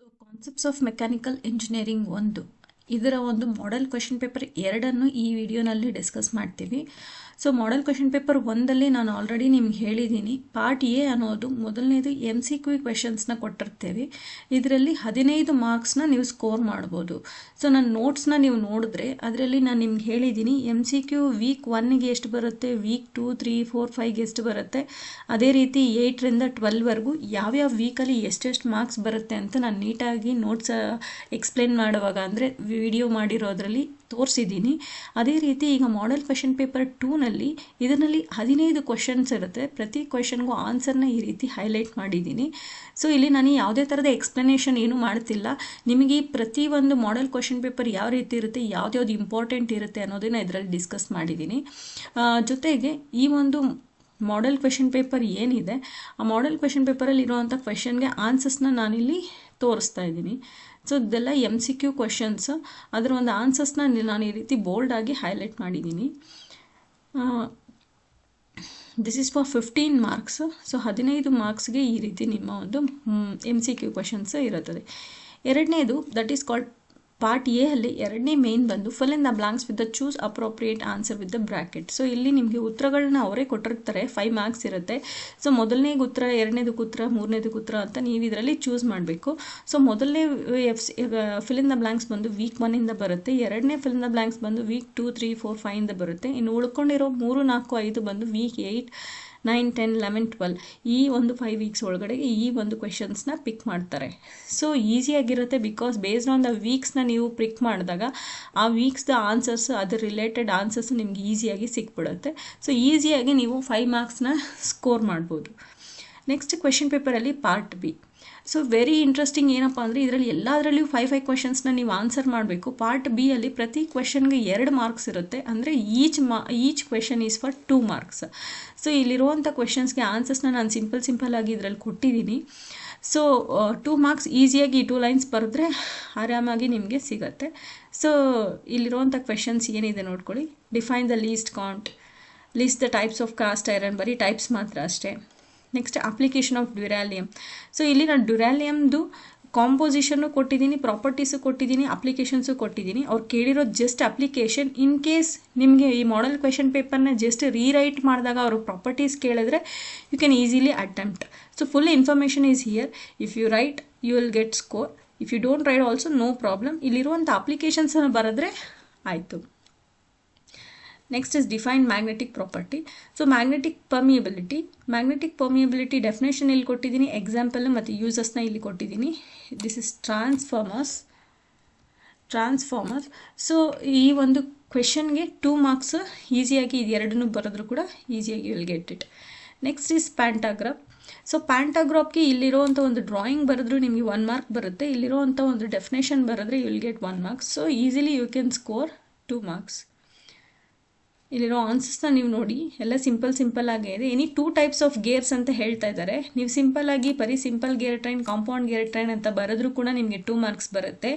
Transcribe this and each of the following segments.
So concepts of mechanical engineering ಒಂದು ಇದರ ಒಂದು ಮಾಡೆಲ್ ಕ್ವೆಶನ್ ಪೇಪರ್ 2 ಈ ವಿಡಿಯೋನಲ್ಲಿ ಡಿಸ್ಕಸ್ ಮಾಡ್ತೀವಿ. ಸೊ ಮಾಡೆಲ್ ಕ್ವೆಶನ್ ಪೇಪರ್ 1 ನಾನು ಆಲ್ರೆಡಿ ನಿಮ್ಗೆ ಹೇಳಿದ್ದೀನಿ. ಪಾರ್ಟ್ ಎ ಅನ್ನೋದು ಮೊದಲನೇದು MCQ ಕ್ವೆಶನ್ಸ್ನ ಕೊಟ್ಟಿರ್ತೇವೆ. ಇದರಲ್ಲಿ 15 ಮಾರ್ಕ್ಸ್ನ ನೀವು ಸ್ಕೋರ್ ಮಾಡ್ಬೋದು. ಸೊ ನನ್ನ ನೋಟ್ಸ್ನ ನೀವು ನೋಡಿದ್ರೆ ಅದರಲ್ಲಿ ನಾನು ನಿಮ್ಗೆ ಹೇಳಿದ್ದೀನಿ MCQ ವೀಕ್ 1ಗೆ ಎಷ್ಟು ಬರುತ್ತೆ, ವೀಕ್ 2, 3, 4, 5ಗೆ ಎಷ್ಟು ಬರುತ್ತೆ, ಅದೇ ರೀತಿ 8ರಿಂದ 12ವರೆಗೂ ಯಾವ್ಯಾವ ವೀಕಲ್ಲಿ ಎಷ್ಟೆಷ್ಟು ಮಾರ್ಕ್ಸ್ ಬರುತ್ತೆ ಅಂತ ನಾನು ನೀಟಾಗಿ ನೋಟ್ಸ್ ಎಕ್ಸ್ಪ್ಲೇನ್ ಮಾಡುವಾಗ ಅಂದರೆ ವಿಡಿಯೋ ಮಾಡಿರೋದ್ರಲ್ಲಿ ತೋರಿಸಿದ್ದೀನಿ. ಅದೇ ರೀತಿ ಈಗ ಮಾಡೆಲ್ ಕ್ವೆಶನ್ ಪೇಪರ್ 2ನಲ್ಲಿ ಇದರಲ್ಲಿ 15 ಕ್ವೆಶನ್ಸ್ ಇರುತ್ತೆ. ಪ್ರತಿ ಕ್ವೆಶನ್ಗೂ ಆನ್ಸರ್ನ ಈ ರೀತಿ ಹೈಲೈಟ್ ಮಾಡಿದ್ದೀನಿ. ಸೊ ಇಲ್ಲಿ ನಾನು ಯಾವುದೇ ಥರದ ಎಕ್ಸ್ಪ್ಲನೇಷನ್ ಏನು ಮಾಡ್ತಿಲ್ಲ. ನಿಮಗೆ ಈ ಪ್ರತಿಯೊಂದು ಮಾಡೆಲ್ ಕ್ವೆಶನ್ ಪೇಪರ್ ಯಾವ ರೀತಿ ಇರುತ್ತೆ, ಯಾವ್ದ್ಯಾವ್ದು ಇಂಪಾರ್ಟೆಂಟ್ ಇರುತ್ತೆ ಅನ್ನೋದನ್ನ ಇದರಲ್ಲಿ ಡಿಸ್ಕಸ್ ಮಾಡಿದ್ದೀನಿ. ಜೊತೆಗೆ ಈ ಒಂದು ಮಾಡೆಲ್ ಕ್ವೆಶನ್ ಪೇಪರ್ ಏನಿದೆ ಆ ಮಾಡೆಲ್ ಕ್ವೆಶನ್ ಪೇಪರಲ್ಲಿ ಇರುವಂಥ ಕ್ವೆಶನ್ಗೆ ಆನ್ಸರ್ಸ್ನ ನಾನಿಲ್ಲಿ ತೋರಿಸ್ತಾ ಇದ್ದೀನಿ. ಸೊ ಇದೆಲ್ಲ MCQ ಕ್ವೆಶನ್ಸ್, ಅದರ ಒಂದು ಆನ್ಸರ್ಸ್ನ ನಾನು ಈ ರೀತಿ ಬೋಲ್ಡಾಗಿ ಹೈಲೈಟ್ ಮಾಡಿದ್ದೀನಿ. This is for 15 marks. So 15 ಮಾರ್ಕ್ಸ್ಗೆ ಈ ರೀತಿ ನಿಮ್ಮ ಒಂದು MCQ ಕ್ವೆಶನ್ಸ್ ಇರುತ್ತದೆ. ಎರಡನೇದು that is called part A ಅಲ್ಲಿ ಎರಡನೇ ಮೇನ್ ಬಂದು fill in the blanks with the choose appropriate answer with the bracket. So ಇಲ್ಲಿ ನಿಮಗೆ ಉತ್ತರಗಳನ್ನ ಅವರೇ ಕೊಟ್ಟಿರ್ತಾರೆ, 5 ಮಾರ್ಕ್ಸ್ ಇರುತ್ತೆ. ಸೊ ಮೊದಲನೇದು ಉತ್ತರ, ಎರಡನೇದಕ್ಕೆ ಉತ್ತರ, ಮೂರನೇದಕ್ಕೆ ಉತ್ತರ ಅಂತ ನೀವು ಇದರಲ್ಲಿ ಚೂಸ್ ಮಾಡಬೇಕು. ಸೊ ಮೊದಲನೇ ಫಿಲ್ ಇನ್ ದ ಬ್ಲಾಂಕ್ಸ್ ಬಂದು ವೀಕ್ 1ಇಂದ ಬರುತ್ತೆ. ಎರಡನೇ ಫಿಲ್ ಇನ್ ದ ಬ್ಲಾಂಕ್ಸ್ ಬಂದು ವೀಕ್ 2, 3, 4, 5ಇಂದ ಬರುತ್ತೆ. ಇನ್ನು ಉಳ್ಕೊಂಡಿರೋ 3, 4, 5 ಬಂದು ವೀಕ್ 8, 9, 10, 11, 12 ಈ ಒಂದು 5 ವೀಕ್ಸ್ ಒಳಗಡೆಗೆ ಈ ಒಂದು ಕ್ವೆಶನ್ಸ್ನ ಪಿಕ್ ಮಾಡ್ತಾರೆ. ಸೊ ಈಸಿಯಾಗಿರುತ್ತೆ, ಬಿಕಾಸ್ ಬೇಸ್ಡ್ ಆನ್ ದ ವೀಕ್ಸ್ನ ನೀವು ಪಿಕ್ ಮಾಡಿದಾಗ ಆ ವೀಕ್ಸ್ದ ಆನ್ಸರ್ಸ್, ಅದರ ರಿಲೇಟೆಡ್ ಆನ್ಸರ್ಸ್ ನಿಮ್ಗೆ ಈಸಿಯಾಗಿ ಸಿಕ್ಬಿಡುತ್ತೆ. ಸೊ ಈಸಿಯಾಗಿ ನೀವು 5 ಮಾರ್ಕ್ಸ್ನ ಸ್ಕೋರ್ ಮಾಡ್ಬೋದು. ನೆಕ್ಸ್ಟ್ ಕ್ವೆಶನ್ ಪೇಪರಲ್ಲಿ part B. So very interesting ಏನಪ್ಪ ಅಂದರೆ ಇದರಲ್ಲಿ ಎಲ್ಲದರಲ್ಲಿಯೂ 5 ಕ್ವೆಶನ್ಸ್ನ ನೀವು ಆನ್ಸರ್ ಮಾಡಬೇಕು. ಪಾರ್ಟ್ ಬಿ ಅಲ್ಲಿ ಪ್ರತಿ ಕ್ವೆಶನ್ಗೆ 2 ಮಾರ್ಕ್ಸ್ ಇರುತ್ತೆ. ಅಂದರೆ each question is for 2 marks. So ಇಲ್ಲಿರುವಂಥ ಕ್ವೆಶನ್ಸ್ಗೆ ಆನ್ಸರ್ಸ್ನ ನಾನು ಸಿಂಪಲ್ ಆಗಿ ಇದರಲ್ಲಿ ಕೊಟ್ಟಿದ್ದೀನಿ. ಸೊ 2 ಮಾರ್ಕ್ಸ್ ಈಸಿಯಾಗಿ 2 ಲೈನ್ಸ್ ಬರೆದ್ರೆ ಆರಾಮಾಗಿ ನಿಮಗೆ ಸಿಗುತ್ತೆ. ಸೊ ಇಲ್ಲಿರುವಂಥ ಕ್ವೆಶನ್ಸ್ ಏನಿದೆ ನೋಡ್ಕೊಳ್ಳಿ. Define the least count, list the types of cast iron, ಬರೀ ಟೈಪ್ಸ್ ಮಾತ್ರ ಅಷ್ಟೇ. Next application of duralumin. So ಇಲ್ಲಿ ನಾನು ಡ್ಯುರಾಲಿಯಮ್ದು ಕಾಂಪೋಸಿಷನ್ನು ಕೊಟ್ಟಿದ್ದೀನಿ, ಪ್ರಾಪರ್ಟೀಸು ಕೊಟ್ಟಿದ್ದೀನಿ, ಅಪ್ಲಿಕೇಶನ್ಸು ಕೊಟ್ಟಿದ್ದೀನಿ. ಅವ್ರು ಕೇಳಿರೋದು ಜಸ್ಟ್ ಅಪ್ಲಿಕೇಶನ್. ಇನ್ ಕೇಸ್ ನಿಮಗೆ ಈ ಮಾಡೆಲ್ ಕ್ವೆಶನ್ ಪೇಪರ್ನ ಜಸ್ಟ್ ರೀರೈಟ್ ಮಾಡಿದಾಗ ಅವರು ಪ್ರಾಪರ್ಟೀಸ್ ಕೇಳಿದ್ರೆ you can easily attempt. So full information is here. If you write you will get score. If you don't write also no problem. ಇಲ್ಲಿರುವಂಥ ಅಪ್ಲಿಕೇಶನ್ಸನ್ನು ಬರೆದ್ರೆ ಆಯಿತು. Next is define magnetic property. So magnetic permeability definition ಇಲ್ಲಿ ಕೊಟ್ಟಿದ್ದೀನಿ, example ಮತ್ತು ಯೂಸಸ್ನ ಇಲ್ಲಿ ಕೊಟ್ಟಿದ್ದೀನಿ. This is transformers. So ಈ ಒಂದು ಕ್ವೆಶನ್ಗೆ 2 ಮಾರ್ಕ್ಸ್ ಈಸಿಯಾಗಿ ಇದು ಎರಡನ್ನೂ ಬರೆದ್ರು ಕೂಡ ಈಸಿಯಾಗಿ will get it. Next is pantograph. So ಪ್ಯಾಂಟಾಗ್ರಾಫ್ಗೆ ಇಲ್ಲಿರುವಂಥ ಒಂದು ಡ್ರಾಯಿಂಗ್ ಬರೆದ್ರು ನಿಮಗೆ 1 ಮಾರ್ಕ್ ಬರುತ್ತೆ. ಇಲ್ಲಿರುವಂಥ ಒಂದು ಡೆಫಿನೇಷನ್ ಬರೆದ್ರೆ you will get 1 marks. So easily you can score 2 marks. ಇಲ್ಲಿರೋ ಆನ್ಸರ್ಸ್ನ ನೀವು ನೋಡಿ, ಎಲ್ಲ ಸಿಂಪಲ್ ಆಗೇ ಇದೆ. ಎನಿ 2 ಟೈಪ್ಸ್ ಆಫ್ ಗೇರ್ಸ್ ಅಂತ ಹೇಳ್ತಾ ಇದ್ದಾರೆ. ನೀವು ಬರೀ simple gear train, compound gear train ಅಂತ ಬರೆದ್ರೂ ಕೂಡ ನಿಮಗೆ 2 ಮಾರ್ಕ್ಸ್ ಬರುತ್ತೆ.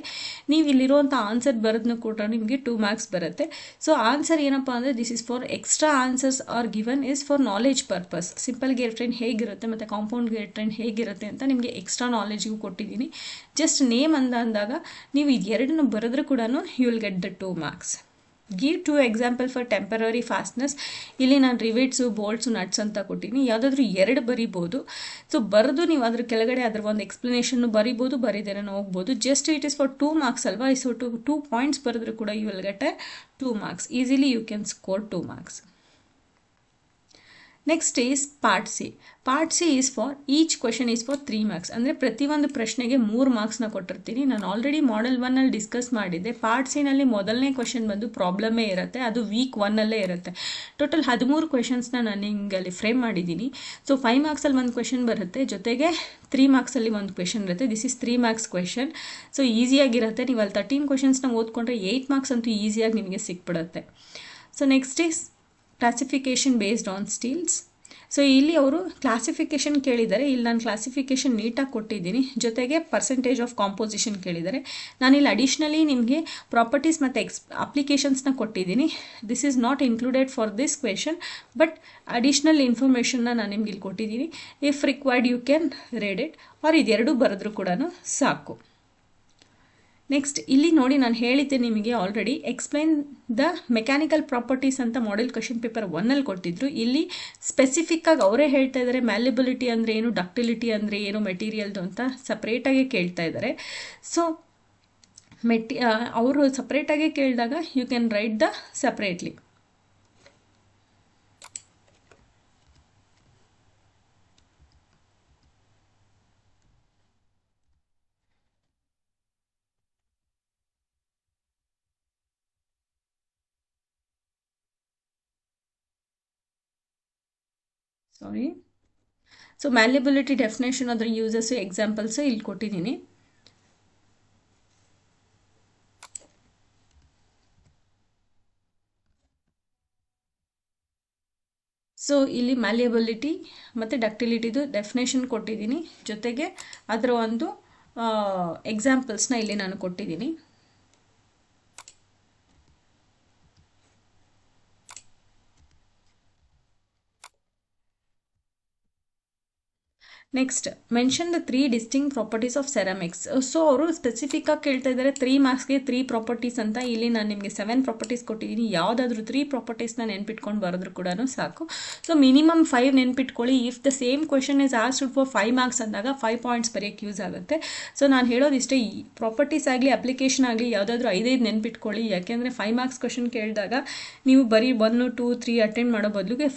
ನೀವು ಇಲ್ಲಿರುವಂಥ ಆನ್ಸರ್ ಬರೆದ್ನೂ ಕೂಡ ನಿಮಗೆ 2 ಮಾರ್ಕ್ಸ್ ಬರುತ್ತೆ. ಸೊ ಆನ್ಸರ್ ಏನಪ್ಪ ಅಂದರೆ this is for extra answers are given is for knowledge purpose. Simple gear train ಹೇಗಿರುತ್ತೆ ಮತ್ತು ಕಾಂಪೌಂಡ್ ಗೇರ್ ಟ್ರೈನ್ ಹೇಗಿರುತ್ತೆ ಅಂತ ನಿಮಗೆ ಎಕ್ಸ್ಟ್ರಾ ನಾಲೆಜ್ಗೂ ಕೊಟ್ಟಿದ್ದೀನಿ. ಜಸ್ಟ್ ನೇಮ್ ಅಂದಾಗ ನೀವು ಇದೆರಡನ್ನು ಬರೆದ್ರೂ ಕೂಡ you will get the 2 marks. Give 2 example for temporary fastness. ಇಲ್ಲಿ ನಾನು ರಿವಿಟ್ಸು, ಬೋಲ್ಟ್ಸು, ನಟ್ಸ್ ಅಂತ ಕೊಟ್ಟಿದ್ದೀನಿ. ಯಾವುದಾದ್ರೂ 2 ಬರಿಬೋದು. ಸೊ ಬರೆದು ನೀವು ಅದ್ರ ಕೆಳಗಡೆ ಅದರ ಒಂದು ಎಕ್ಸ್ಪ್ಲನೇಷನ್ನು ಬರಿಬೋದು, ಬರೀದೇನೆ ಹೋಗ್ಬೋದು. Just it is for 2 marks ಅಲ್ವಾ. ಸೊ 2 ಪಾಯಿಂಟ್ಸ್ ಬರೆದ್ರು ಕೂಡ you will get 2 marks. Easily you can score 2 marks. Next is part C. Part C is for each question is for 3 marks. ಅಂದರೆ ಪ್ರತಿಯೊಂದು ಪ್ರಶ್ನೆಗೆ 3 ಮಾರ್ಕ್ಸ್ನ ಕೊಟ್ಟಿರ್ತೀನಿ. ನಾನು ಆಲ್ರೆಡಿ ಮಾಡೆಲ್ 1ಅಲ್ಲಿ ಡಿಸ್ಕಸ್ ಮಾಡಿದ್ದೆ. ಪಾರ್ಟ್ ಸಿನಲ್ಲಿ ಮೊದಲನೇ ಕ್ವೆಶನ್ ಬಂದು ಪ್ರಾಬ್ಲಮೇ ಇರುತ್ತೆ, ಅದು ವೀಕ್ 1ಅಲ್ಲೇ ಇರುತ್ತೆ. ಟೋಟಲ್ 13 ಕ್ವೆಶನ್ಸ್ನ ನಾನು ಹಿಂಗೆ ಅಲ್ಲಿ ಫ್ರೇಮ್ ಮಾಡಿದ್ದೀನಿ. ಸೊ 5 ಮಾರ್ಕ್ಸಲ್ಲಿ ಒಂದು ಕ್ವೆಶನ್ ಬರುತ್ತೆ, ಜೊತೆಗೆ 3 ಮಾರ್ಕ್ಸಲ್ಲಿ ಒಂದು ಕ್ವೆಶನ್ ಇರುತ್ತೆ. This is 3 marks question. So ಈಸಿಯಾಗಿರುತ್ತೆ. ನೀವು ಅಲ್ಲಿ 13 ಕ್ವೆಶನ್ಸ್ನ ಓದ್ಕೊಂಡ್ರೆ 8 ಮಾರ್ಕ್ಸ್ ಅಂತೂ ಈಸಿಯಾಗಿ ನಿಮಗೆ ಸಿಕ್ಬಿಡುತ್ತೆ. So next is classification based on steels. So ಇಲ್ಲಿ ಅವರು ಕ್ಲಾಸಿಫಿಕೇಷನ್ ಕೇಳಿದ್ದಾರೆ. ಇಲ್ಲಿ ನಾನು ಕ್ಲಾಸಿಫಿಕೇಷನ್ ನೀಟಾಗಿ ಕೊಟ್ಟಿದ್ದೀನಿ, ಜೊತೆಗೆ ಪರ್ಸೆಂಟೇಜ್ ಆಫ್ ಕಾಂಪೋಸಿಷನ್ ಕೇಳಿದ್ದಾರೆ. ನಾನಿಲ್ಲಿ ಅಡಿಷ್ನಲಿ ನಿಮಗೆ ಪ್ರಾಪರ್ಟೀಸ್ ಮತ್ತು ಅಪ್ಲಿಕೇಶನ್ಸ್ನ ಕೊಟ್ಟಿದ್ದೀನಿ. This is not included for this question, but additional ಇನ್ಫಾರ್ಮೇಷನ್ನ ನಾನು ನಿಮ್ಗೆ ಇಲ್ಲಿ ಕೊಟ್ಟಿದ್ದೀನಿ. If required you can read it, or ಇದೆರಡೂ ಬರೆದ್ರೂ ಕೂಡ ಸಾಕು. ನೆಕ್ಸ್ಟ್ ಇಲ್ಲಿ ನೋಡಿ ನಾನು ಹೇಳಿದ್ದೆ ನಿಮಗೆ already explain the mechanical properties ಅಂತ ಮಾಡೆಲ್ ಕ್ವೆಶನ್ ಪೇಪರ್ 1 ಕೊಟ್ಟಿದ್ರು. ಇಲ್ಲಿ ಸ್ಪೆಸಿಫಿಕ್ ಆಗಿ ಅವರೇ ಹೇಳ್ತಾ ಇದ್ದಾರೆ ಮ್ಯಾಲಿಬಿಲಿಟಿ ಅಂದರೆ ಏನು, ಡಕ್ಟಿಲಿಟಿ ಅಂದರೆ ಏನು, ಮೆಟೀರಿಯಲ್ದು ಅಂತ ಸಪ್ರೇಟಾಗಿ ಕೇಳ್ತಾ ಇದ್ದಾರೆ. ಸೊ ಅವರು ಸಪ್ರೇಟಾಗಿ ಕೇಳಿದಾಗ you can write the separately. Sorry. So malleability definition ಅದರ ಯೂಸಸ್ ಎಕ್ಸಾಂಪಲ್ಸ್ ಇಲ್ಲಿ ಕೊಟ್ಟಿದ್ದೀನಿ. ಸೊ ಇಲ್ಲಿ ಮ್ಯಾಲಿಯಬಿಲಿಟಿ ಮತ್ತು ಡಕ್ಟಿಲಿಟಿದು ಡೆಫಿನೇಷನ್ ಕೊಟ್ಟಿದ್ದೀನಿ, ಜೊತೆಗೆ ಅದರ ಒಂದು ಎಕ್ಸಾಂಪಲ್ಸ್ನ ಇಲ್ಲಿ ನಾನು ಕೊಟ್ಟಿದ್ದೀನಿ. Next mention the 3 distinct properties of ceramics. So ಅವರು ಸ್ಪೆಸಿಫಿಕ್ ಆಗಿ ಕೇಳ್ತಾ ಇದ್ದಾರೆ 3 ಮಾರ್ಕ್ಸ್ಗೆ 3 ಪ್ರಾಪರ್ಟೀಸ್ ಅಂತ. ಇಲ್ಲಿ ನಾನು ನಿಮಗೆ 7 ಪ್ರಾಪರ್ಟೀಸ್ ಕೊಟ್ಟಿದ್ದೀನಿ. ಯಾವುದಾದ್ರೂ 3 ಪ್ರಾಪರ್ಟೀಸ್ನ ನೆನ್ಪಿಟ್ಕೊಂಡು ಬರೋದ್ರು ಕೂಡ ಸಾಕು. ಸೊ ಮಿನಿಮಮ್ 5 ನೆನ್ಪಿಟ್ಕೊಳ್ಳಿ. If the same question is asked for 5 marks ಅಂದಾಗ 5 ಪಾಯಿಂಟ್ಸ್ ಬರೆಯೋಕ್ಕೆ ಯೂಸ್ ಆಗುತ್ತೆ. ಸೊ ನಾನು ಹೇಳೋದಿಷ್ಟೇ, ಈ ಪ್ರಾಪರ್ಟೀಸ್ ಆಗಲಿ ಅಪ್ಲಿಕೇಶನ್ ಆಗಲಿ ಯಾವುದಾದ್ರೂ 5 ನೆನ್ಪಿಟ್ಕೊಳ್ಳಿ. ಯಾಕೆಂದರೆ 5 ಮಾರ್ಕ್ಸ್ ಕ್ವೆಶನ್ ಕೇಳಿದಾಗ ನೀವು ಬರೀ 1, 2, 3 ಅಟೆಂಡ್ ಮಾಡೋ ಬದಲಿಗೆ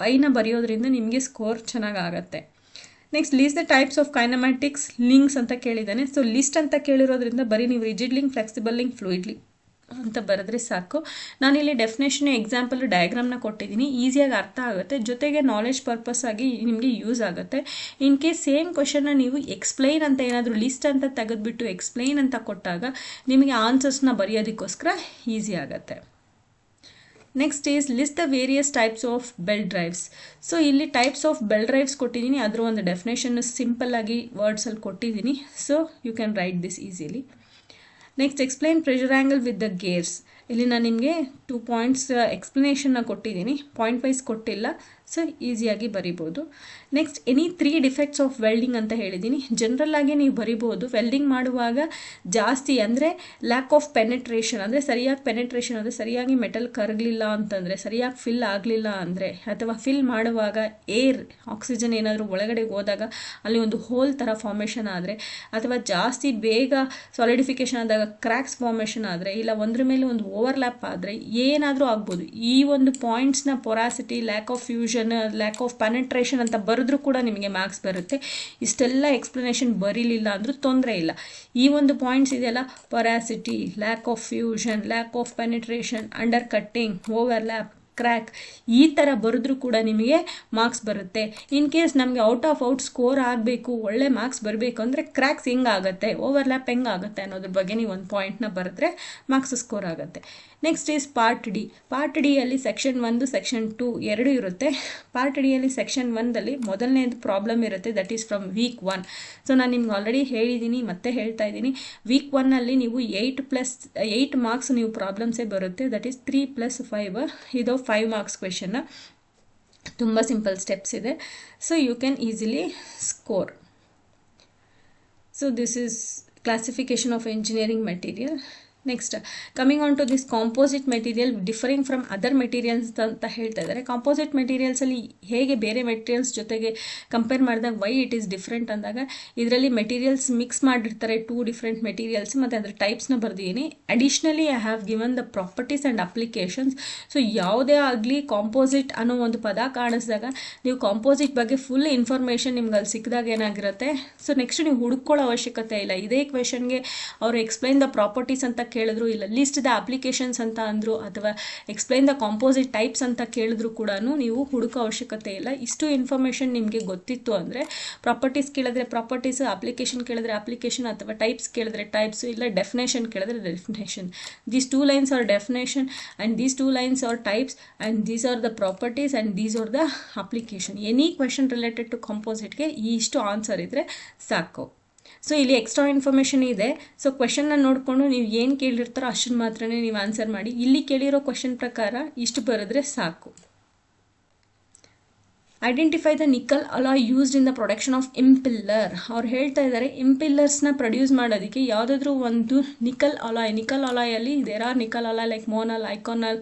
5ನ ಬರೆಯೋದ್ರಿಂದ ನಿಮಗೆ ಸ್ಕೋರ್ ಚೆನ್ನಾಗಾಗತ್ತೆ. Next list the types of ಕೈನಮ್ಯಾಟಿಕ್ಸ್ links ಅಂತ ಕೇಳಿದ್ದಾನೆ. ಸೊ ಲಿಸ್ಟ್ ಅಂತ ಕೇಳಿರೋದ್ರಿಂದ ಬರೀ ನೀವು rigid link, flexible link, fluid link ಅಂತ ಬರೆದ್ರೆ ಸಾಕು. ನಾನಿಲ್ಲಿ ಡೆಫಿನೇಷನ್ ಎಕ್ಸಾಂಪಲ್ ಡಯಾಗ್ರಾಮ್ನ ಕೊಟ್ಟಿದ್ದೀನಿ, ಈಸಿಯಾಗಿ ಅರ್ಥ ಆಗುತ್ತೆ, ಜೊತೆಗೆ ನಾಲೆಜ್ ಪರ್ಪಸ್ ಆಗಿ ನಿಮಗೆ ಯೂಸ್ ಆಗುತ್ತೆ. ಇನ್ ಕೇಸ್ ಸೇಮ್ ಕ್ವೆಶನ್ನ ನೀವು ಎಕ್ಸ್ಪ್ಲೈನ್ ಅಂತ ಏನಾದರೂ ಲಿಸ್ಟ್ ಅಂತ ತೆಗೆದುಬಿಟ್ಟು ಎಕ್ಸ್ಪ್ಲೈನ್ ಅಂತ ಕೊಟ್ಟಾಗ ನಿಮಗೆ ಆನ್ಸರ್ಸ್ನ ಬರೆಯೋದಕ್ಕೋಸ್ಕರ ಈಸಿ ಆಗುತ್ತೆ. Next is list the various types of belt drives. So ಇಲ್ಲಿ ಟೈಪ್ಸ್ ಆಫ್ ಬೆಲ್ಟ್ ಡ್ರೈವ್ಸ್ ಕೊಟ್ಟಿದ್ದೀನಿ, ಅದರ ಒಂದು ಡೆಫಿನೇಷನ್ ಸಿಂಪಲ್ ಆಗಿ ವರ್ಡ್ಸಲ್ಲಿ ಕೊಟ್ಟಿದ್ದೀನಿ. So you can write this easily. Next explain pressure angle with the gears. ಇಲ್ಲಿ ನಾನು ನಿಮಗೆ 2 ಪಾಯಿಂಟ್ಸ್ ಎಕ್ಸ್ಪ್ಲನೇಷನ್ನ ಕೊಟ್ಟಿದ್ದೀನಿ, ಪಾಯಿಂಟ್ ವೈಸ್ ಕೊಟ್ಟಿಲ್ಲ. ಸೊ ಈಸಿಯಾಗಿ ಬರಿಬೋದು. Next any 3 defects of welding ಅಂತ ಹೇಳಿದ್ದೀನಿ. ಜನರಲ್ ಆಗಿ ನೀವು ಬರಿಬೋದು. ವೆಲ್ಡಿಂಗ್ ಮಾಡುವಾಗ ಜಾಸ್ತಿ ಅಂದರೆ ಲ್ಯಾಕ್ ಆಫ್ ಪೆನೆಟ್ರೇಷನ್, ಅಂದರೆ ಸರಿಯಾಗಿ ಪೆನೆಟ್ರೇಷನ್ ಅಂದರೆ ಸರಿಯಾಗಿ ಮೆಟಲ್ ಕರಗಲಿಲ್ಲ ಅಂತಂದರೆ, ಸರಿಯಾಗಿ ಫಿಲ್ ಆಗಲಿಲ್ಲ ಅಂದರೆ, ಅಥವಾ ಫಿಲ್ ಮಾಡುವಾಗ ಏರ್ ಆಕ್ಸಿಜನ್ ಏನಾದರೂ ಒಳಗಡೆ ಹೋದಾಗ ಅಲ್ಲಿ ಒಂದು ಹೋಲ್ ಥರ ಫಾರ್ಮೇಷನ್ ಆದರೆ, ಅಥವಾ ಜಾಸ್ತಿ ಬೇಗ ಸಾಲಿಡಿಫಿಕೇಶನ್ ಆದಾಗ ಕ್ರ್ಯಾಕ್ಸ್ ಫಾರ್ಮೇಷನ್ ಆದರೆ, ಇಲ್ಲ ಒಂದ್ರ ಮೇಲೆ ಒಂದು ಓವರ್ಲ್ಯಾಪ್ ಆದರೆ ಏನಾದರೂ ಆಗ್ಬೋದು. ಈ ಒಂದು ಪಾಯಿಂಟ್ಸ್ನ porosity, lack of fusion, lack of penetration ಅಂತ ಬರೆದ್ರೂ ಕೂಡ ನಿಮಗೆ ಮಾರ್ಕ್ಸ್ ಬರುತ್ತೆ. ಇಷ್ಟೆಲ್ಲ ಎಕ್ಸ್ಪ್ಲನೇಷನ್ ಬರೀಲಿಲ್ಲ ಅಂದರೂ ತೊಂದರೆ ಇಲ್ಲ. ಈ ಒಂದು ಪಾಯಿಂಟ್ಸ್ ಇದೆಯಲ್ಲ, porosity, lack of fusion, lack of penetration, under cutting, overlap, crack, ಈ ಥರ ಬರೆದ್ರೂ ಕೂಡ ನಿಮಗೆ ಮಾರ್ಕ್ಸ್ ಬರುತ್ತೆ. ಇನ್ ಕೇಸ್ ನಮಗೆ ಔಟ್ ಆಫ್ ಔಟ್ ಸ್ಕೋರ್ ಆಗಬೇಕು, ಒಳ್ಳೆ ಮಾರ್ಕ್ಸ್ ಬರಬೇಕು ಅಂದರೆ ಕ್ರ್ಯಾಕ್ಸ್ ಹೆಂಗಾಗುತ್ತೆ, ಓವರ್ಲ್ಯಾಪ್ ಹೆಂಗಾಗುತ್ತೆ ಅನ್ನೋದ್ರ ಬಗ್ಗೆ ನೀವು ಒಂದು ಪಾಯಿಂಟ್ನ ಬರೆದ್ರೆ ಮಾರ್ಕ್ಸ್ ಸ್ಕೋರ್ ಆಗುತ್ತೆ. Next is part D. Part ಡಿಯಲ್ಲಿ ಸೆಕ್ಷನ್ 1, ಸೆಕ್ಷನ್ 2 ಎರಡೂ ಇರುತ್ತೆ. ಪಾರ್ಟ್ ಡಿಯಲ್ಲಿ ಸೆಕ್ಷನ್ 1ದಲ್ಲಿ ಮೊದಲನೇದು ಪ್ರಾಬ್ಲಮ್ ಇರುತ್ತೆ, that is from week 1. So ನಾನು ನಿಮ್ಗೆ ಆಲ್ರೆಡಿ ಹೇಳಿದ್ದೀನಿ, ಮತ್ತೆ ಹೇಳ್ತಾ ಇದ್ದೀನಿ. ವೀಕ್ 1ನಲ್ಲಿ ನೀವು 8 ಮಾರ್ಕ್ಸ್ ನೀವು ಪ್ರಾಬ್ಲಮ್ಸೇ ಬರುತ್ತೆ, ದಟ್ ಈಸ್ 3 + 5. ಇದು 5 ಮಾರ್ಕ್ಸ್ ಕ್ವೆಶನ್. ತುಂಬ ಸಿಂಪಲ್ ಸ್ಟೆಪ್ಸ್ ಇದೆ. So you can easily score. So this is classification of engineering material. Next coming on to this composite material differing from other materials ಅಂತ ಹೇಳ್ತಾ ಇದ್ದಾರೆ. Composite ಮೆಟೀರಿಯಲ್ಸಲ್ಲಿ ಹೇಗೆ ಬೇರೆ ಮೆಟೀರಿಯಲ್ಸ್ ಜೊತೆಗೆ compare ಮಾಡಿದಾಗ ವೈ ಇಟ್ ಈಸ್ ಡಿಫ್ರೆಂಟ್ ಅಂದಾಗ, ಇದರಲ್ಲಿ ಮೆಟೀರಿಯಲ್ಸ್ ಮಿಕ್ಸ್ ಮಾಡಿರ್ತಾರೆ, 2 ಡಿಫ್ರೆಂಟ್ ಮೆಟೀರಿಯಲ್ಸ್, ಮತ್ತು ಅದರ ಟೈಪ್ಸ್ನ ಬರ್ದಿದ್ದೀನಿ. Additionally I have given the properties and applications. So ಯಾವುದೇ ಆಗಲಿ ಕಾಂಪೋಸಿಟ್ ಅನ್ನೋ ಒಂದು ಪದ ಕಾಣಿಸಿದಾಗ ನೀವು ಕಾಂಪೋಸಿಟ್ ಬಗ್ಗೆ ಫುಲ್ ಇನ್ಫಾರ್ಮೇಷನ್ ನಿಮ್ಗೆ ಅಲ್ಲಿ ಸಿಕ್ಕಿದಾಗ ಏನಾಗಿರುತ್ತೆ, ಸೊ ನೆಕ್ಸ್ಟ್ ನೀವು ಹುಡುಕೊಳ್ಳೋ ಅವಶ್ಯಕತೆ ಇಲ್ಲ. ಇದೇ ಕ್ವೆಶನ್ಗೆ ಅವರು ಎಕ್ಸ್ಪ್ಲೈನ್ ದ ಪ್ರಾಪರ್ಟೀಸ್ ಅಂತ ಕೇಳಿದ್ರು, ಇಲ್ಲ ಲಿಸ್ಟ್ ದ ಅಪ್ಲಿಕೇಶನ್ಸ್ ಅಂತ ಅಂದರು, ಅಥವಾ ಎಕ್ಸ್ಪ್ಲೈನ್ ದ ಕಾಂಪೋಸಿಟ್ ಟೈಪ್ಸ್ ಅಂತ ಕೇಳಿದ್ರು ಕೂಡ ನೀವು ಹುಡುಕೋ ಅವಶ್ಯಕತೆ ಇಲ್ಲ. ಇಷ್ಟು ಇನ್ಫಾರ್ಮೇಷನ್ ನಿಮಗೆ ಗೊತ್ತಿತ್ತು ಅಂದರೆ, ಪ್ರಾಪರ್ಟೀಸ್ ಕೇಳಿದ್ರೆ ಪ್ರಾಪರ್ಟೀಸ್, ಅಪ್ಲಿಕೇಶನ್ ಕೇಳಿದ್ರೆ ಅಪ್ಲಿಕೇಶನ್, ಅಥವಾ ಟೈಪ್ಸ್ ಕೇಳಿದ್ರೆ ಟೈಪ್ಸ್, ಇಲ್ಲ ಡೆಫಿನೇಷನ್ ಕೇಳಿದ್ರೆ definition. These 2 lines are definition and these 2 lines are types and these are the properties and these are the application. Any question related to ಕಾಂಪೋಸಿಟ್ಗೆ ಇಷ್ಟು answer ಇದ್ದರೆ ಸಾಕು. So ಇಲ್ಲಿ ಎಕ್ಸ್ಟ್ರಾ ಇನ್ಫಾರ್ಮೇಷನ್ ಇದೆ. So ಕ್ವೆಶನ್ನ ನೋಡಿಕೊಂಡು ನೀವು ಏನು ಕೇಳಿರ್ತಾರೋ ಅಷ್ಟನ್ನು ಮಾತ್ರ ನೀವು ಆನ್ಸರ್ ಮಾಡಿ. ಇಲ್ಲಿ ಕೇಳಿರೋ ಕ್ವೆಶನ್ ಪ್ರಕಾರ ಇಷ್ಟು ಬರೆದ್ರೆ ಸಾಕು. Identify the nickel alloy used in the production of impeller. ಅವ್ರು ಹೇಳ್ತಾ ಇದ್ದಾರೆ ಇಂಪಿಲ್ಲರ್ಸ್ನ ಪ್ರೊಡ್ಯೂಸ್ ಮಾಡೋದಕ್ಕೆ ಯಾವುದಾದ್ರೂ ಒಂದು ನಿಕಲ್ ಅಲಾಯಲ್ಲಿ there are nickel alloy like Monel, Inconel,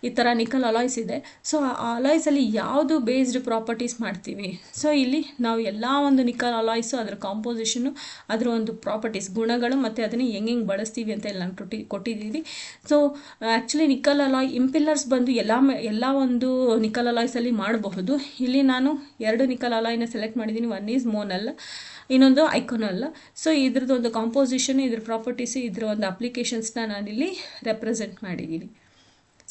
ಈ ಥರ ನಿಕಲ್ ಅಲಾಯ್ಸ್ ಇದೆ. ಸೊ ಆ ಅಲಾಯ್ಸಲ್ಲಿ ಯಾವುದು ಬೇಸ್ಡ್ ಪ್ರಾಪರ್ಟೀಸ್ ಮಾಡ್ತೀವಿ. ಸೊ ಇಲ್ಲಿ ನಾವು ಎಲ್ಲ ಒಂದು ನಿಕಲ್ ಅಲಾಯ್ಸು ಅದರ ಕಾಂಪೋಸಿಷನ್ನು, ಅದರ ಒಂದು ಪ್ರಾಪರ್ಟೀಸ್, ಗುಣಗಳು, ಮತ್ತು ಅದನ್ನು ಹೆಂಗೆ ಬಳಸ್ತೀವಿ ಅಂತ ಎಲ್ಲ ಕೊಟ್ಟಿದ್ದೀವಿ. ಸೊ ಆ್ಯಕ್ಚುಲಿ ನಿಕಲ್ ಅಲಾಯ್ ಇಂಪಿಲ್ಲರ್ಸ್ ಬಂದು ಎಲ್ಲ ಒಂದು ನಿಕಲ್ ಅಲಾಯ್ಸಲ್ಲಿ ಮಾಡಬಹುದು. ಇಲ್ಲಿ ನಾನು 2 ನಿಕಲ್ ಅಲಾಯ್ನ ಸೆಲೆಕ್ಟ್ ಮಾಡಿದ್ದೀನಿ. ಒನ್ ಈಸ್ ಮೋನಲ್, ಇನ್ನೊಂದು ಐಕಾನಲ್. ಸೊ ಇದ್ರದ್ದು ಒಂದು ಕಾಂಪೋಸಿಷನ್, ಇದ್ರ ಪ್ರಾಪರ್ಟೀಸು, ಇದ್ರ ಒಂದು ಅಪ್ಲಿಕೇಶನ್ಸ್ನ ನಾನಿಲ್ಲಿ ರೆಪ್ರೆಸೆಂಟ್ ಮಾಡಿದ್ದೀನಿ.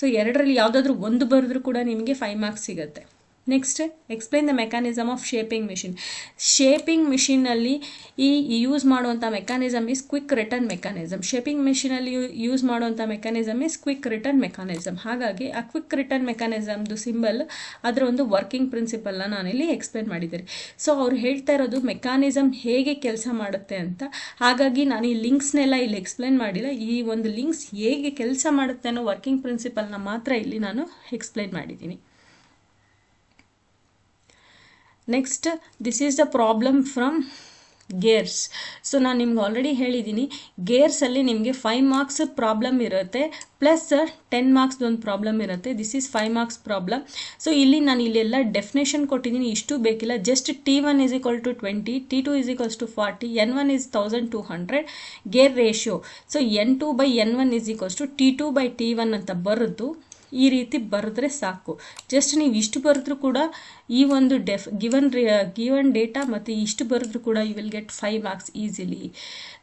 ಸೊ 2ರಲ್ಲಿ ಯಾವುದಾದ್ರೂ ಒಂದು ಬರೆದ್ರೂ ಕೂಡ ನಿಮಗೆ 5 ಮಾರ್ಕ್ಸ್ ಸಿಗುತ್ತೆ. Next, explain the mechanism of shaping machine. Shaping ಮಿಷಿನಲ್ಲಿ ಯೂಸ್ ಮಾಡುವಂಥ mechanism is quick return mechanism. Shaping ಮಿಷಿನಲ್ಲಿ ಯೂಸ್ ಮಾಡುವಂಥ mechanism is quick return mechanism. ಹಾಗಾಗಿ ಆ ಕ್ವಿಕ್ ರಿಟರ್ನ್ ಮೆಕ್ಯಾನಿಸಮ್ದು ಸಿಂಬಲ್, ಅದರ ಒಂದು ವರ್ಕಿಂಗ್ ಪ್ರಿನ್ಸಿಪಲ್ನ ನಾನಿಲ್ಲಿ ಎಕ್ಸ್ಪ್ಲೈನ್ ಮಾಡಿದ್ದೀನಿ. ಸೊ ಅವ್ರು ಹೇಳ್ತಾ ಇರೋದು ಮೆಕ್ಯಾನಿಸಮ್ ಹೇಗೆ ಕೆಲಸ ಮಾಡುತ್ತೆ ಅಂತ. ಹಾಗಾಗಿ ನಾನು ಈ ಲಿಂಕ್ಸ್ನೆಲ್ಲ ಇಲ್ಲಿ ಎಕ್ಸ್ಪ್ಲೈನ್ ಮಾಡಿಲ್ಲ. ಈ ಒಂದು ಲಿಂಕ್ಸ್ ಹೇಗೆ ಕೆಲಸ ಮಾಡುತ್ತೆ ಅನ್ನೋ ವರ್ಕಿಂಗ್ ಪ್ರಿನ್ಸಿಪಲ್ನ ಮಾತ್ರ ಇಲ್ಲಿ ನಾನು ಎಕ್ಸ್ಪ್ಲೈನ್ ಮಾಡಿದ್ದೀನಿ. Next, this is the problem from gears. So ನಾನು ನಿಮ್ಗೆ ಆಲ್ರೆಡಿ ಹೇಳಿದ್ದೀನಿ, ಗೇರ್ಸಲ್ಲಿ ನಿಮಗೆ 5 ಮಾರ್ಕ್ಸ್ ಪ್ರಾಬ್ಲಮ್ ಇರುತ್ತೆ, ಪ್ಲಸ್ 10 ಮಾರ್ಕ್ಸ್ ಒಂದು ಪ್ರಾಬ್ಲಮ್ ಇರುತ್ತೆ. This is 5 marks problem. So ಇಲ್ಲೆಲ್ಲ ಡೆಫಿನೇಷನ್ ಕೊಟ್ಟಿದ್ದೀನಿ, ಇಷ್ಟು ಬೇಕಿಲ್ಲ. Just T1 = 20, T2 = 40, N1 is 1200 gear ratio. So N2/N1 = T2/T1 ಅಂತ ಬರೆದು ಈ ರೀತಿ ಬರೆದ್ರೆ ಸಾಕು. ಜಸ್ಟ್ ನೀವು ಇಷ್ಟು ಬರೆದ್ರೂ ಕೂಡ ಈ ಒಂದು ಗಿವನ್ ಡೇಟಾ ಮತ್ತು ಇಷ್ಟು ಬರೆದ್ರೂ ಕೂಡ you will get 5 marks easily.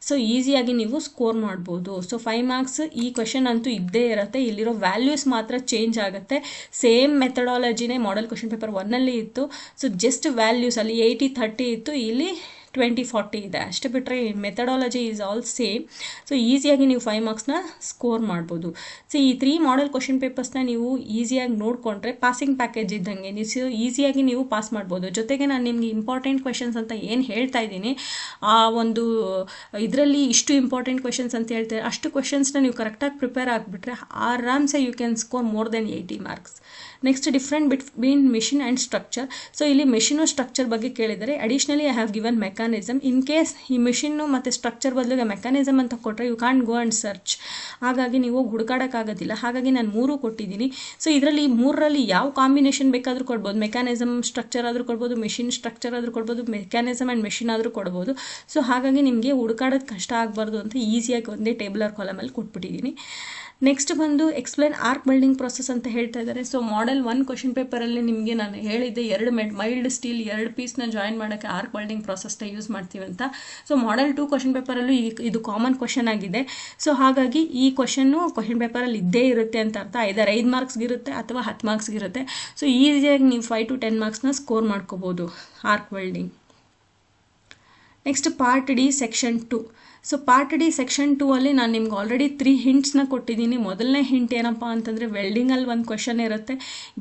So ಈಸಿಯಾಗಿ ನೀವು ಸ್ಕೋರ್ ಮಾಡ್ಬೋದು. ಸೊ 5 ಮಾರ್ಕ್ಸ್ ಈ ಕ್ವೆಶನ್ ಅಂತೂ ಇದ್ದೇ ಇರುತ್ತೆ. ಇಲ್ಲಿರೋ ವ್ಯಾಲ್ಯೂಸ್ ಮಾತ್ರ ಚೇಂಜ್ ಆಗುತ್ತೆ. ಸೇಮ್ ಮೆಥಡಾಲಜಿನೇ ಮಾಡೆಲ್ ಕ್ವೆಶನ್ ಪೇಪರ್ 1ನಲ್ಲಿ ಇತ್ತು. ಸೊ ಜಸ್ಟ್ ವ್ಯಾಲ್ಯೂಸ್ ಅಲ್ಲಿ 80-30 ಇತ್ತು, ಇಲ್ಲಿ 20-40 ಇದೆ ಅಷ್ಟೇ. ಬಿಟ್ಟರೆ methodology is all same. So ಈಸಿಯಾಗಿ ನೀವು 5 ಮಾರ್ಕ್ಸ್ನ ಸ್ಕೋರ್ ಮಾಡ್ಬೋದು. ಸೊ ಈ 3 ಮಾಡೆಲ್ ಕ್ವೆಶನ್ ಪೇಪರ್ಸ್ನ ನೀವು ಈಸಿಯಾಗಿ ನೋಡಿಕೊಂಡ್ರೆ ಪಾಸಿಂಗ್ ಪ್ಯಾಕೇಜ್ ಇದ್ದಂಗೆ ನೀವು ಈಸಿಯಾಗಿ ನೀವು ಪಾಸ್ ಮಾಡ್ಬೋದು. ಜೊತೆಗೆ ನಾನು ನಿಮಗೆ ಇಂಪಾರ್ಟೆಂಟ್ ಕ್ವೆಶನ್ಸ್ ಅಂತ ಏನು ಹೇಳ್ತಾ ಇದ್ದೀನಿ, ಆ ಒಂದು ಇದರಲ್ಲಿ ಇಷ್ಟು ಇಂಪಾರ್ಟೆಂಟ್ ಕ್ವೆಶನ್ಸ್ ಅಂತ ಹೇಳ್ತಾರೆ, ಅಷ್ಟು ಕ್ವೆಶನ್ಸ್ನ ನೀವು ಕರೆಕ್ಟಾಗಿ ಪ್ರಿಪೇರ್ ಆಗಿಬಿಟ್ರೆ ಆರಾಮ್ಸೆ you can score more than 80 marks. Next, different between machine and structure. So ಇಲ್ಲಿ ಮೆಷಿನು ಸ್ಟ್ರಕ್ಚರ್ ಬಗ್ಗೆ ಕೇಳಿದರೆ, additionally I have given mechanism. In case ಈ ಮೆಷಿನ್ನು ಮತ್ತು ಸ್ಟ್ರಕ್ಚರ್ ಬದಲಿಗೆ ಮೆಕ್ಯಾನಿಸಮ್ ಅಂತ ಕೊಟ್ಟರೆ you can go and search, ಹಾಗಾಗಿ ನೀವು ಹುಡುಕಾಡೋಕ್ಕಾಗೋದಿಲ್ಲ. ಹಾಗಾಗಿ ನಾನು 3 ಕೊಟ್ಟಿದ್ದೀನಿ. ಸೊ ಇದರಲ್ಲಿ 3ರಲ್ಲಿ ಯಾವ ಕಾಂಬಿನೇಷನ್ ಬೇಕಾದರೂ ಕೊಡ್ಬೋದು. ಮೆಕ್ಯಾನಿಸಮ್ ಸ್ಟ್ರಕ್ಚರ್ ಆದರೂ ಕೊಡ್ಬೋದು, ಮೆಷಿನ್ ಸ್ಟ್ರಕ್ಚರ್ ಆದರೂ ಕೊಡ್ಬೋದು, ಮೆಕ್ಯಾನಿಸಮ್ ಆ್ಯಂಡ್ ಮೆಷಿನ್ ಆದರೂ ಕೊಡ್ಬೋದು. ಸೊ ಹಾಗಾಗಿ ನಿಮಗೆ ಹುಡುಕಾಡೋದು ಕಷ್ಟ ಆಗಬಾರ್ದು ಅಂತ ಈಸಿಯಾಗಿ ಒಂದೇ ಟೇಬಲರ್ ಕಾಲಮಲ್ಲಿ ಕೊಟ್ಬಿಟ್ಟಿದ್ದೀನಿ. ನೆಕ್ಸ್ಟ್ ಬಂದು ಎಕ್ಸ್ಪ್ಲೈನ್ ಆರ್ಕ್ ವೆಲ್ಡಿಂಗ್ ಪ್ರೊಸೆಸ್ ಅಂತ ಹೇಳ್ತಾ ಇದ್ದಾರೆ. ಸೊ ಮಾಡೆಲ್ 1 ಕ್ವೆಶನ್ ಪೇಪರಲ್ಲಿ ನಿಮಗೆ ನಾನು ಹೇಳಿದ್ದೆ 2 ಮೈಲ್ಡ್ ಸ್ಟೀಲ್ 2 ಪೀಸ್ನ ಜಾಯಿನ್ ಮಾಡೋಕ್ಕೆ ಆರ್ಕ್ ವೆಲ್ಡಿಂಗ್ ಪ್ರೊಸೆಸ್ನ ಯೂಸ್ ಮಾಡ್ತೀವಿ ಅಂತ. ಸೊ ಮಾಡೆಲ್ 2 ಕ್ವೆಶನ್ ಪೇಪರಲ್ಲೂ ಇದು ಕಾಮನ್ ಕ್ವೆಶನ್ ಆಗಿದೆ. ಸೊ ಹಾಗಾಗಿ ಈ ಕ್ವೆಶನ್ನು ಕ್ವೆಶನ್ ಪೇಪರಲ್ಲಿ ಇದ್ದೇ ಇರುತ್ತೆ ಅಂತ ಅರ್ಥ. ಐದರ್ 5 ಮಾರ್ಕ್ಸ್ಗಿರುತ್ತೆ ಅಥವಾ 10 ಮಾರ್ಕ್ಸ್ಗಿರುತ್ತೆ. ಸೊ ಈಸಿಯಾಗಿ ನೀವು 5 to 10 ಮಾರ್ಕ್ಸ್ನ ಸ್ಕೋರ್ ಮಾಡ್ಕೋಬೋದು arc welding. Next, part D section 2. So part D section 2 ಅಲ್ಲಿ ನಾನು ನಿಮ್ಗೆ ಆಲ್ರೆಡಿ 3 ಹಿಂಟ್ಸ್ನ ಕೊಟ್ಟಿದ್ದೀನಿ. ಮೊದಲನೇ ಹಿಂಟ್ ಏನಪ್ಪ ಅಂತಂದರೆ ವೆಲ್ಡಿಂಗಲ್ಲಿ ಒಂದು ಕ್ವೆಶನ್ ಇರುತ್ತೆ,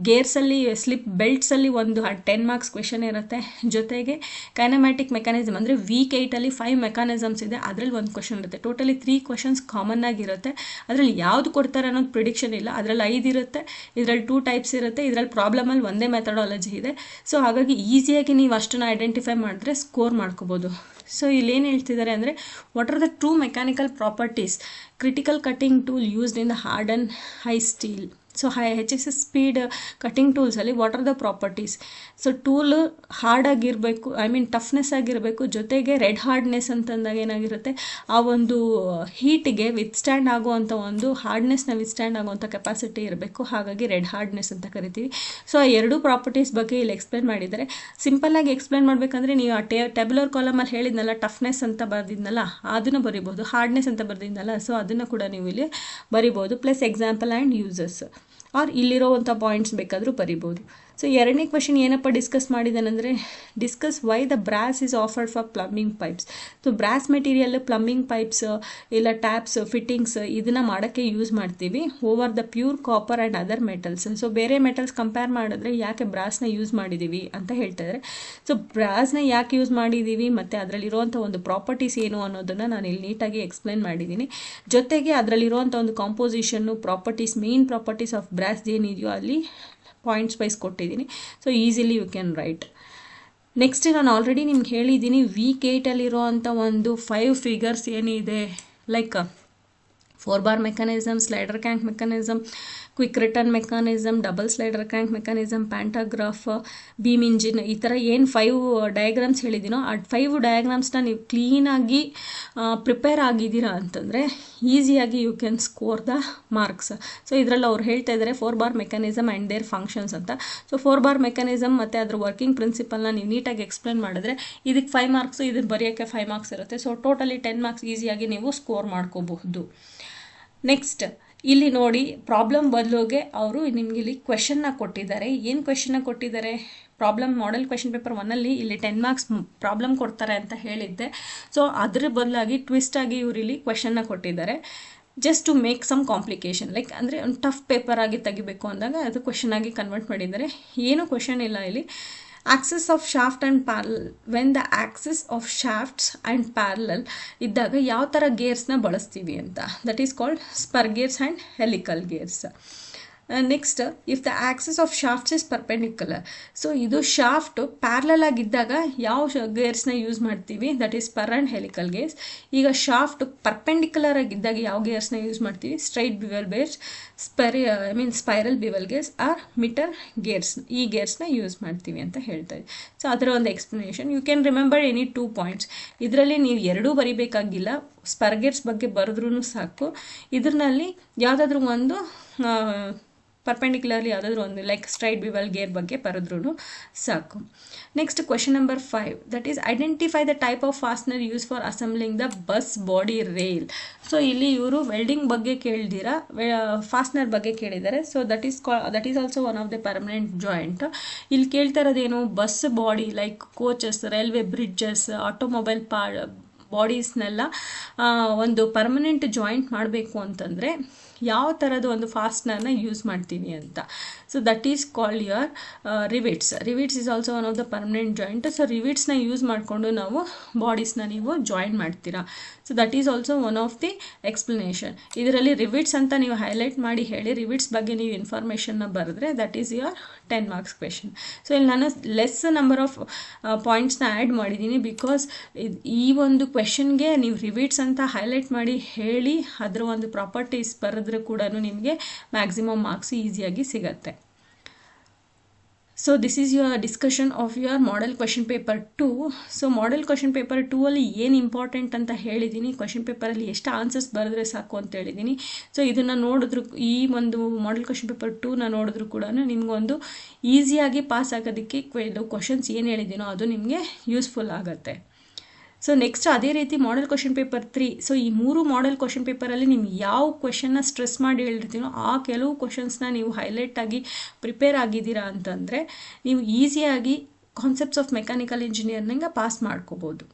ಗೇರ್ಸಲ್ಲಿ ಸ್ಲಿಪ್ ಬೆಲ್ಟ್ಸಲ್ಲಿ ಒಂದು 10 ಮಾರ್ಕ್ಸ್ ಕ್ವೆಶನ್ ಇರುತ್ತೆ. ಜೊತೆಗೆ ಕೈನಮ್ಯಾಟಿಕ್ ಮೆಕ್ಯಾನಿಸಮ್ ಅಂದರೆ ವೀಕ್ 8ಅಲ್ಲಿ 5 ಮೆಕ್ಯಾನಿಸಮ್ಸ್ ಇದೆ, ಅದರಲ್ಲಿ ಒಂದು ಕ್ವೆಶನ್ ಇರುತ್ತೆ. ಟೋಟಲಿ 3 ಕ್ವೆಶನ್ಸ್ ಕಾಮನ್ ಆಗಿರುತ್ತೆ. ಅದರಲ್ಲಿ ಯಾವುದು ಕೊಡ್ತಾರೆ ಅನ್ನೋದು ಪ್ರಿಡಿಕ್ಷನ್ ಇಲ್ಲ. ಅದರಲ್ಲಿ 5 ಇರುತ್ತೆ, ಇದರಲ್ಲಿ 2 ಟೈಪ್ಸ್ ಇರುತ್ತೆ. ಇದರಲ್ಲಿ ಪ್ರಾಬ್ಲಮಲ್ಲಿ ಒಂದೇ ಮೆಥಡಾಲಜಿ ಇದೆ. ಸೊ ಹಾಗಾಗಿ ಈಸಿಯಾಗಿ ನೀವು ಅಷ್ಟನ್ನು ಐಡೆಂಟಿಫೈ ಮಾಡಿದ್ರೆ ಸ್ಕೋರ್ ಮಾಡ್ಕೋಬೋದು. ಸೊ ಇಲ್ಲೇನು ಹೇಳ್ತಿದ್ದಾರೆ ಅಂದರೆ, what are the true mechanical properties critical cutting tool used in the hard and high steel. So HSS speed cutting ಟೂಲ್ಸಲ್ಲಿ what are the properties? So tool hard ಆಗಿರಬೇಕು, ಟಫ್ನೆಸ್ ಆಗಿರಬೇಕು, ಜೊತೆಗೆ red hardness ಅಂತಂದಾಗ ಏನಾಗಿರುತ್ತೆ, ಆ ಒಂದು ಹೀಟಿಗೆ ವಿತ್ಸ್ಟ್ಯಾಂಡ್ ಆಗುವಂಥ ಒಂದು ಹಾರ್ಡ್ನೆಸ್ನ ವಿತ್ಸ್ಟ್ಯಾಂಡ್ ಆಗುವಂಥ ಕೆಪಾಸಿಟಿ ಇರಬೇಕು. ಹಾಗಾಗಿ ರೆಡ್ ಹಾರ್ಡ್ನೆಸ್ ಅಂತ ಕರಿತೀವಿ. ಸೊ ಆ 2 ಪ್ರಾಪರ್ಟೀಸ್ ಬಗ್ಗೆ ಇಲ್ಲಿ ಎಕ್ಸ್ಪ್ಲೇನ್ ಮಾಡಿದ್ದಾರೆ. ಸಿಂಪಲ್ಲಾಗಿ ಎಕ್ಸ್ಪ್ಲೇನ್ ಮಾಡಬೇಕಂದ್ರೆ ನೀವು ಆ ಟೇಬಲರ್ ಕಾಲಮಲ್ಲಿ ಹೇಳಿದ್ನಲ್ಲ, ಟಫ್ನೆಸ್ ಅಂತ ಬರೆದಿದ್ನಲ್ಲ ಅದನ್ನು ಬರಿಬೋದು, ಹಾರ್ಡ್ನೆಸ್ ಅಂತ ಬರೆದಿದ್ನಲ್ಲ ಸೊ ಅದನ್ನು ಕೂಡ ನೀವು ಇಲ್ಲಿ ಬರಿಬೋದು. Plus example and uses are ಇಲ್ಲಿರೋವಂಥ ಪಾಯಿಂಟ್ಸ್ ಬೇಕಾದರೂ ಬರಿಬೋದು. ಸೊ 2ನೇ ಕ್ವೆಶನ್ ಏನಪ್ಪ ಡಿಸ್ಕಸ್ ಮಾಡಿದ್ದಾನೆಂದರೆ, discuss why the brass is offered for plumbing pipes. So brass material plumbing pipes ಇಲ್ಲ ಟ್ಯಾಪ್ಸ್ ಫಿಟ್ಟಿಂಗ್ಸ್ ಇದನ್ನು ಮಾಡೋಕ್ಕೆ ಯೂಸ್ ಮಾಡ್ತೀವಿ over the pure copper and other metals. So ಬೇರೆ ಮೆಟಲ್ಸ್ ಕಂಪೇರ್ ಮಾಡಿದ್ರೆ ಯಾಕೆ ಬ್ರಾಸ್ನ ಯೂಸ್ ಮಾಡಿದ್ದೀವಿ ಅಂತ ಹೇಳ್ತಾ ಇದ್ದಾರೆ. ಸೊ ಬ್ರಾಸ್ನ ಯಾಕೆ ಯೂಸ್ ಮಾಡಿದ್ದೀವಿ ಮತ್ತು ಅದರಲ್ಲಿರುವಂಥ ಒಂದು ಪ್ರಾಪರ್ಟೀಸ್ ಏನು ಅನ್ನೋದನ್ನು ನಾನು ಇಲ್ಲಿ ನೀಟಾಗಿ ಎಕ್ಸ್ಪ್ಲೈನ್ ಮಾಡಿದ್ದೀನಿ. ಜೊತೆಗೆ ಅದರಲ್ಲಿರುವಂಥ ಒಂದು ಕಾಂಪೋಸಿಷನ್ನು properties, main properties of brass ಏನಿದೆಯೋ ಅಲ್ಲಿ ಪಾಯಿಂಟ್ಸ್ ವೈಸ್ ಕೊಟ್ಟಿದ್ದೀನಿ. So easily you can write. Next ನಾನು ಆಲ್ರೆಡಿ ನಿಮ್ಗೆ ಹೇಳಿದ್ದೀನಿ ವೀಕ್ 8ಅಲ್ಲಿರೋ ಅಂಥ ಒಂದು 5 ಫಿಗರ್ಸ್ ಏನಿದೆ, like 4 bar mechanism, slider crank mechanism, quick return mechanism, double slider crank mechanism, pantograph, beam engine, ಈ ಥರ ಏನು 5 ಡಯಾಗ್ರಾಮ್ಸ್ ಹೇಳಿದ್ದೀನೋ ಆ 5 ಡಯಾಗ್ರಾಮ್ಸ್ನ ನೀವು ಕ್ಲೀನಾಗಿ ಪ್ರಿಪೇರ್ ಆಗಿದ್ದೀರಾ ಅಂತಂದರೆ ಈಸಿಯಾಗಿ you can score the marks. So ಇದರಲ್ಲಿ ಅವ್ರು ಹೇಳ್ತಾ ಇದ್ದಾರೆ 4 bar mechanism and their functions ಅಂತ. ಸೊ 4 ಬಾರ್ ಮೆಕ್ಯಾನಿಸಮ್ ಮತ್ತು ಅದ್ರ ವರ್ಕಿಂಗ್ ಪ್ರಿನ್ಸಿಪಲ್ನ ನೀವು ನೀಟಾಗಿ ಎಕ್ಸ್ಪ್ಲೇನ್ ಮಾಡಿದ್ರೆ ಇದಕ್ಕೆ 5 ಮಾರ್ಕ್ಸು, ಇದನ್ನು ಬರೆಯೋಕ್ಕೆ 5 ಮಾರ್ಕ್ಸ್ ಇರುತ್ತೆ. ಸೊ ಟೋಟಲಿ 10 ಮಾರ್ಕ್ಸ್ ಈಸಿಯಾಗಿ ನೀವು ಸ್ಕೋರ್ ಮಾಡ್ಕೋಬಹುದು. ನೆಕ್ಸ್ಟ್ ಇಲ್ಲಿ ನೋಡಿ, ಪ್ರಾಬ್ಲಮ್ ಬದಲುಗೆ ಅವರು ನಿಮ್ಗೆ ಇಲ್ಲಿ ಕ್ವೆಶನ್ನ ಕೊಟ್ಟಿದ್ದಾರೆ. ಏನು ಕ್ವೆಶನ್ನ ಕೊಟ್ಟಿದ್ದಾರೆ? ಪ್ರಾಬ್ಲಮ್ ಮಾಡೆಲ್ ಕ್ವೆಶನ್ ಪೇಪರ್ 1ಅಲ್ಲಿ ಇಲ್ಲಿ 10 ಮಾರ್ಕ್ಸ್ ಪ್ರಾಬ್ಲಮ್ ಕೊಡ್ತಾರೆ ಅಂತ ಹೇಳಿದ್ದೆ. ಸೊ ಅದ್ರ ಬದಲಾಗಿ ಟ್ವಿಸ್ಟ್ ಆಗಿ ಇವರು ಇಲ್ಲಿ ಕ್ವೆಶನ್ನ ಕೊಟ್ಟಿದ್ದಾರೆ. Just to make some complication, like ಅಂದರೆ ಒಂದು ಟಫ್ ಪೇಪರ್ ಆಗಿ ತೆಗಿಬೇಕು ಅಂದಾಗ ಅದು ಕ್ವೆಶನ್ ಆಗಿ ಕನ್ವರ್ಟ್ ಮಾಡಿದ್ದಾರೆ. ಏನು ಕ್ವೆಶನ್ ಇಲ್ಲ ಇಲ್ಲಿ. axis of shaft and parallel, when the axis of shafts and parallel ಇದ್ದಾಗ ಯಾವ ಥರ ಗೇರ್ಸ್ನ ಬಳಸ್ತೀವಿ ಅಂತ, that is called spur gears and helical gears. Next, if the axis of shafts is perpendicular, so ಇದು ಶಾಫ್ಟು ಪ್ಯಾರಲಲ್ ಆಗಿದ್ದಾಗ ಯಾವ ಗೇರ್ಸ್ನ ಯೂಸ್ ಮಾಡ್ತೀವಿ, that is spur and helical gears. ಈಗ ಶಾಫ್ಟ್ ಪರ್ಪೆಂಡಿಕ್ಯುಲರ್ ಆಗಿದ್ದಾಗ ಯಾವ ಗೇರ್ಸ್ನ ಯೂಸ್ ಮಾಡ್ತೀವಿ, straight bevel gears, spiral bevel gears or miter gears, ಈ ಗೇರ್ಸ್ನ ಯೂಸ್ ಮಾಡ್ತೀವಿ ಅಂತ ಹೇಳ್ತಾ ಇದ್ದೀವಿ. ಸೊ ಅದರ ಒಂದು explanation. You can remember any 2 points. ಇದರಲ್ಲಿ ನೀವು ಎರಡೂ ಬರಿಬೇಕಾಗಿಲ್ಲ, ಸ್ಪರ್ ಗೇರ್ಸ್ ಬಗ್ಗೆ ಬರೆದ್ರೂ ಸಾಕು. ಇದರಲ್ಲಿ ಯಾವುದಾದ್ರೂ ಒಂದು ಪರ್ಪೆಂಡಿಕ್ಯುಲರ್ಲಿ ಯಾವುದಾದ್ರೂ ಒಂದು, ಲೈಕ್ ಸ್ಟ್ರೈಟ್ ಬಿವೆಲ್ ಗೇರ್ ಬಗ್ಗೆ ಬರೆದ್ರೂ ಸಾಕು. Next question number 5, that is identify the type of fastener use for assembling the bus body rail. So ಇಲ್ಲಿ ಇವರು ವೆಲ್ಡಿಂಗ್ ಬಗ್ಗೆ ಕೇಳಿದಿರ, ಫಾಸ್ಟ್ನರ್ ಬಗ್ಗೆ ಕೇಳಿದ್ದಾರೆ. So that is also one of the permanent joint. ಇಲ್ಲಿ ಕೇಳ್ತಾ ಇರೋದೇನು, bus body like coaches, railway bridges, automobile ಬಾಡೀಸ್ನೆಲ್ಲ ಒಂದು ಪರ್ಮನೆಂಟ್ ಜಾಯಿಂಟ್ ಮಾಡಬೇಕು ಅಂತಂದರೆ ಯಾವ ಥರದ ಒಂದು ಫಾಸ್ಟ್ನರ್ನ ಯೂಸ್ ಮಾಡ್ತೀವಿ ಅಂತ. So that is called your rivets. Rivets is also one of the permanent joint. So ರಿವಿಟ್ಸ್ನ ಯೂಸ್ ಮಾಡಿಕೊಂಡು ನಾವು ಬಾಡೀಸ್ನ ನೀವು ಜಾಯಿನ್ ಮಾಡ್ತೀರಾ. So that is also one of the explanation. ಇದರಲ್ಲಿ ರಿವಿಟ್ಸ್ ಅಂತ ನೀವು ಹೈಲೈಟ್ ಮಾಡಿ ಹೇಳಿ, ರಿವಿಟ್ಸ್ ಬಗ್ಗೆ ನೀವು ಇನ್ಫಾರ್ಮೇಷನ್ನ ಬರೆದ್ರೆ that is your 10 marks question. So ಇಲ್ಲಿ ನಾನು ಲೆಸ್ ನಂಬರ್ ಆಫ್ ಪಾಯಿಂಟ್ಸ್ನ ಆ್ಯಡ್ ಮಾಡಿದ್ದೀನಿ, ಬಿಕಾಸ್ ಈ ಒಂದು ಕ್ವೆಶನ್ಗೆ ನೀವು ರಿವಿಟ್ಸ್ ಅಂತ ಹೈಲೈಟ್ ಮಾಡಿ ಹೇಳಿ ಅದರ ಒಂದು ಪ್ರಾಪರ್ಟೀಸ್ ಬರೆದ್ರೆ ಕೂಡ ನಿಮಗೆ ಮ್ಯಾಕ್ಸಿಮಮ್ ಮಾರ್ಕ್ಸ್ ಈಸಿಯಾಗಿ ಸಿಗತ್ತೆ. So this is your discussion of your model question paper 2. So model question paper 2ಅಲ್ಲಿ ಏನು ಇಂಪಾರ್ಟೆಂಟ್ ಅಂತ ಹೇಳಿದ್ದೀನಿ, ಕ್ವೆಶನ್ ಪೇಪರಲ್ಲಿ ಎಷ್ಟು ಆನ್ಸರ್ಸ್ ಬರೆದ್ರೆ ಸಾಕು ಅಂತ ಹೇಳಿದ್ದೀನಿ. ಸೊ ಇದನ್ನು ನೋಡಿದ್ರು, ಈ ಒಂದು ಮಾಡೆಲ್ ಕ್ವೆಶನ್ ಪೇಪರ್ 2ನ ನೋಡಿದ್ರು ಕೂಡ ನಿಮಗೊಂದು ಈಸಿಯಾಗಿ ಪಾಸ್ ಆಗೋದಕ್ಕೆ ಕ್ವೆಶನ್ಸ್ ಏನು ಹೇಳಿದ್ದೀನೋ ಅದು ನಿಮಗೆ ಯೂಸ್ಫುಲ್ ಆಗುತ್ತೆ. ಸೊ ನೆಕ್ಸ್ಟ್ ಅದೇ ರೀತಿ ಮಾಡೆಲ್ ಕ್ವೆಶನ್ ಪೇಪರ್ 3. ಸೊ ಈ 3 ಮಾಡೆಲ್ ಕ್ವೆಶನ್ ಪೇಪರಲ್ಲಿ ನಿಮ್ಗೆ ಯಾವ ಕ್ವೆಶನ್ನ ಸ್ಟ್ರೆಸ್ ಮಾಡಿ ಹೇಳಿರ್ತೀನೋ ಆ ಕೆಲವು ಕ್ವೆಶನ್ಸ್ನ ನೀವು ಹೈಲೈಟ್ ಆಗಿ ಪ್ರಿಪೇರ್ ಆಗಿದ್ದೀರಾ ಅಂತಂದರೆ ನೀವು ಈಸಿಯಾಗಿ concepts of mechanical engineering pass ಮಾಡ್ಕೋಬೋದು.